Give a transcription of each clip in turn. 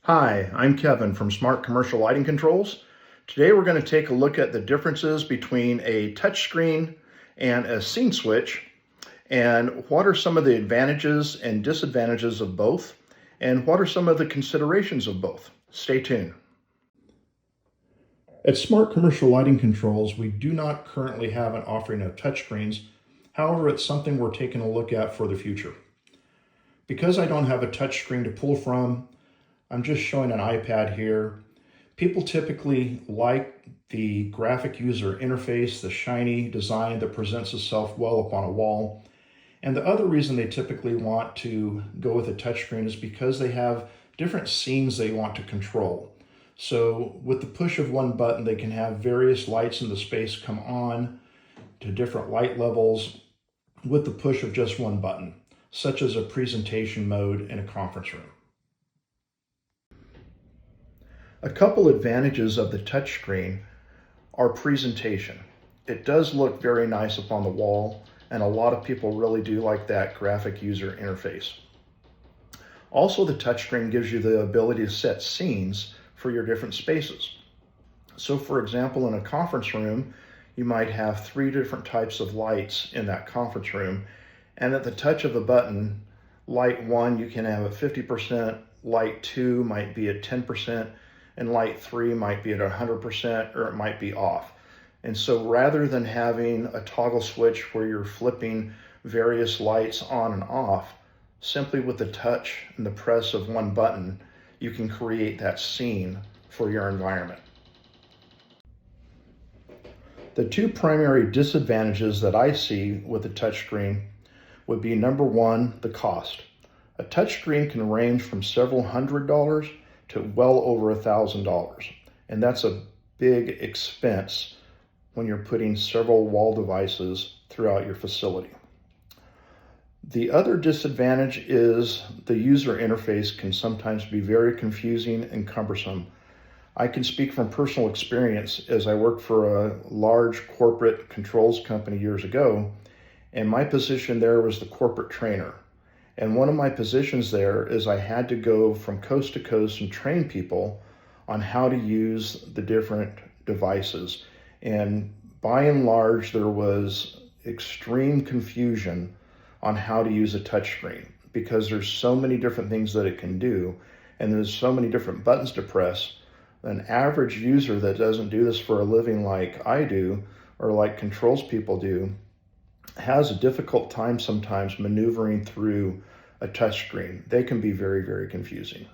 Hi, I'm Kevin from Smrt Commercial Lighting Controls. Today we're going to take a look at the differences between a touchscreen and a scene switch, and what are some of the advantages and disadvantages of both, and what are some of the considerations of both. Stay tuned. At Smrt Commercial Lighting Controls, we do not currently have an offering of touchscreens. However, it's something we're taking a look at for the future. Because I don't have a touchscreen to pull from, I'm just showing an iPad here. People typically like the graphic user interface, the shiny design that presents itself well up on a wall. And the other reason they typically want to go with a touchscreen is because they have different scenes they want to control. So with the push of one button, they can have various lights in the space come on to different light levels with the push of just one button, such as a presentation mode in a conference room. A couple advantages of the touchscreen are presentation. It does look very nice up on the wall, and a lot of people really do like that graphic user interface. Also, the touchscreen gives you the ability to set scenes for your different spaces. So for example, in a conference room, you might have 3 different types of lights in that conference room, and at the touch of a button, light 1 you can have at 50%, light 2 might be at 10%, and light 3 might be at 100%, or it might be off. And so rather than having a toggle switch where you're flipping various lights on and off, simply with the touch and the press of one button, you can create that scene for your environment. The 2 primary disadvantages that I see with a touchscreen would be, number 1, the cost. A touchscreen can range from several $100s to well over $1,000. And that's a big expense when you're putting several wall devices throughout your facility. The other disadvantage is the user interface can sometimes be very confusing and cumbersome. I can speak from personal experience as I worked for a large corporate controls company years ago, and my position there was the corporate trainer. And one of my positions there is I had to go from coast to coast and train people on how to use the different devices. And by and large, there was extreme confusion on how to use a touchscreen because there's so many different things that it can do, and there's so many different buttons to press. An average user that doesn't do this for a living like I do, or like controls people do, has a difficult time sometimes maneuvering through a touchscreen. They can be very, very confusing.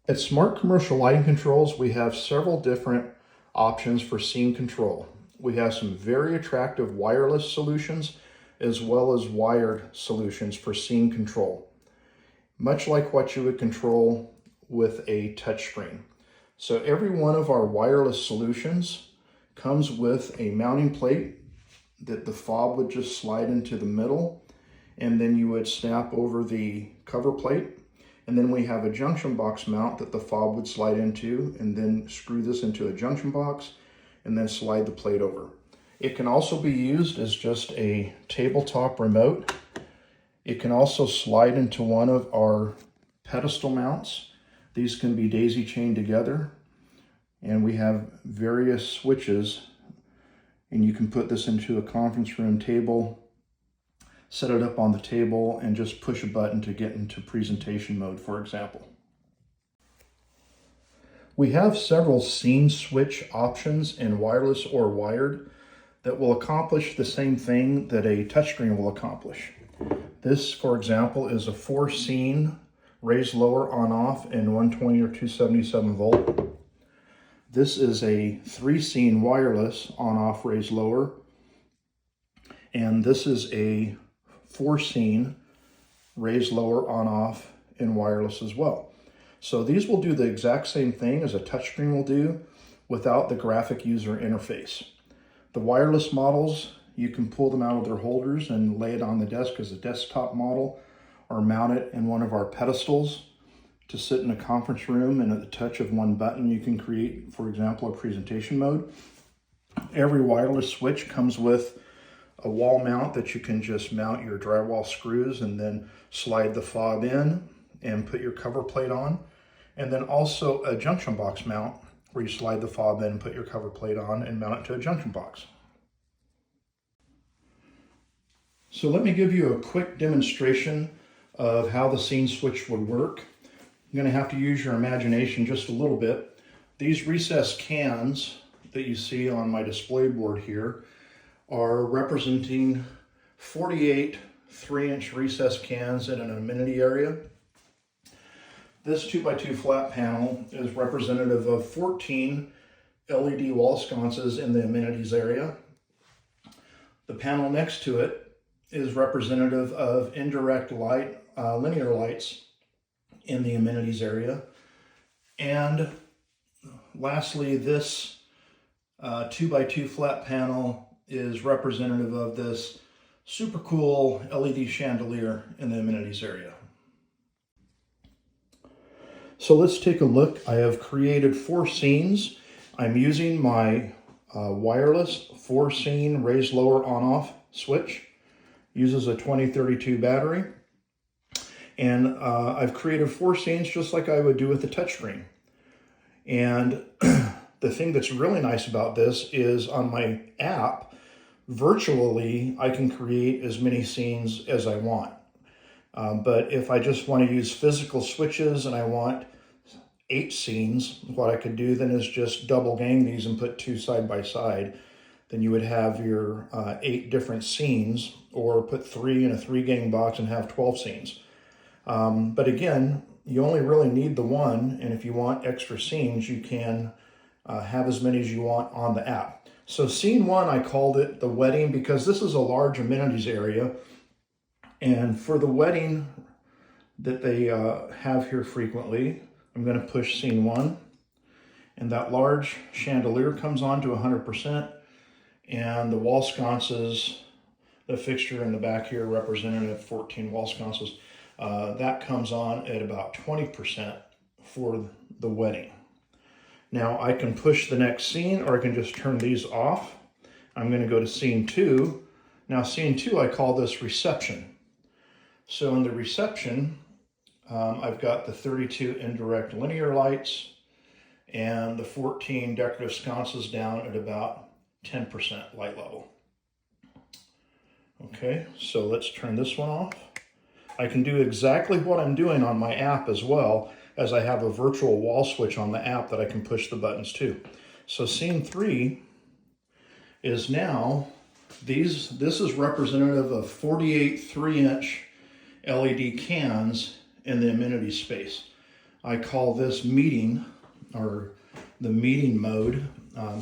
At Smrt Commercial Lighting Controls, we have several different options for scene control. We have some very attractive wireless solutions as well as wired solutions for scene control, much like what you would control with a touchscreen. So every one of our wireless solutions comes with a mounting plate that the fob would just slide into the middle, and then you would snap over the cover plate. And then we have a junction box mount that the fob would slide into, and then screw this into a junction box and then slide the plate over. It can also be used as just a tabletop remote. It can also slide into one of our pedestal mounts. These can be daisy chained together, and we have various switches, and you can put this into a conference room table, set it up on the table, and just push a button to get into presentation mode, for example. We have several scene switch options in wireless or wired that will accomplish the same thing that a touchscreen will accomplish. This, for example, is a 4-scene raise lower on off in 120 or 277 volt. This is a 3-scene wireless on off raise lower, and this is a 4-scene raise lower on off in wireless as well. So these will do the exact same thing as a touchscreen will do without the graphic user interface. The wireless models, you can pull them out of their holders and lay it on the desk as a desktop model, or mount it in one of our pedestals to sit in a conference room, and at the touch of one button you can create, for example, a presentation mode. Every wireless switch comes with a wall mount that you can just mount your drywall screws and then slide the fob in, and put your cover plate on. And then also a junction box mount where you slide the fob in and put your cover plate on and mount it to a junction box. So let me give you a quick demonstration of how the scene switch would work. You're going to have to use your imagination just a little bit. These recessed cans that you see on my display board here are representing 48 3-inch recessed cans in an amenity area. This 2x2 flat panel is representative of 14 LED wall sconces in the amenities area. The panel next to it is representative of indirect light, linear lights in the amenities area. And lastly, this 2x2 flat panel is representative of this super cool LED chandelier in the amenities area. So let's take a look. I have created 4 scenes. I'm using my wireless 4-scene raise lower on off switch. Uses a 2032 battery. And I've created 4 scenes just like I would do with the touchscreen. And the thing that's really nice about this is on my app, virtually I can create as many scenes as I want. But if I just want to use physical switches and I want 8 scenes, what I could do then is just double gang these and put 2 side by side. Then you would have your 8 different scenes, or put 3 in a 3-gang box and have 12 scenes. But again, you only really need the one, and if you want extra scenes, you can have as many as you want on the app. So scene 1, I called it the wedding because this is a large amenities area. And for the wedding that they have here frequently, I'm going to push scene 1. And that large chandelier comes on to 100%. And the wall sconces, the fixture in the back here, representative 14 wall sconces, that comes on at about 20% for the wedding. Now I can push the next scene, or I can just turn these off. I'm going to go to scene 2. Now scene 2, I call this reception. So in the reception, I've got the 32 indirect linear lights and the 14 decorative sconces down at about 10% light level. Okay, so let's turn this one off. I can do exactly what I'm doing on my app as well, as I have a virtual wall switch on the app that I can push the buttons to. So scene 3 is now, this is representative of 48 3-inch LED cans in the amenity space. I call this meeting, or the meeting mode.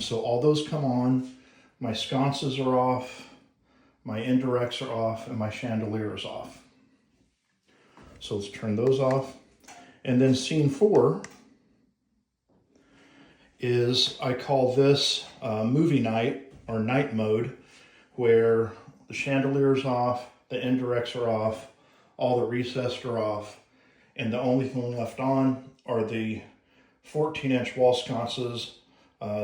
So all those come on, my sconces are off, my indirects are off, and my chandelier is off. So let's turn those off. And then scene 4 is, I call this movie night, or night mode, where the chandelier's off, the indirects are off, all the recessed are off, and the only thing left on are the 14-inch wall sconces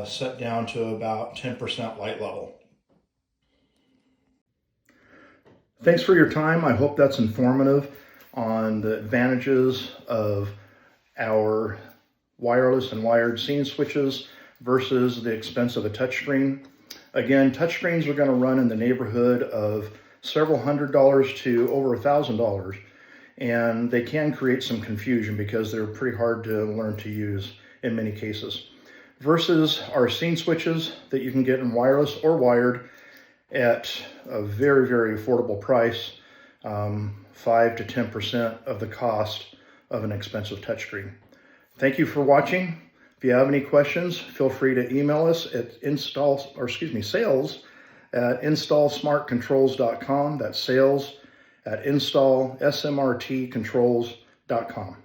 set down to about 10% light level. Thanks for your time. I hope that's informative on the advantages of our wireless and wired scene switches versus the expense of a touchscreen. Again, touchscreens are going to run in the neighborhood of several $100s to over $1,000, and they can create some confusion because they're pretty hard to learn to use in many cases. Versus our scene switches that you can get in wireless or wired at a very, very affordable price, 5 to 10% of the cost of an expensive touchscreen. Thank you for watching. If you have any questions, feel free to email us at sales at installsmartcontrols.com. That's sales at installsmrtcontrols.com.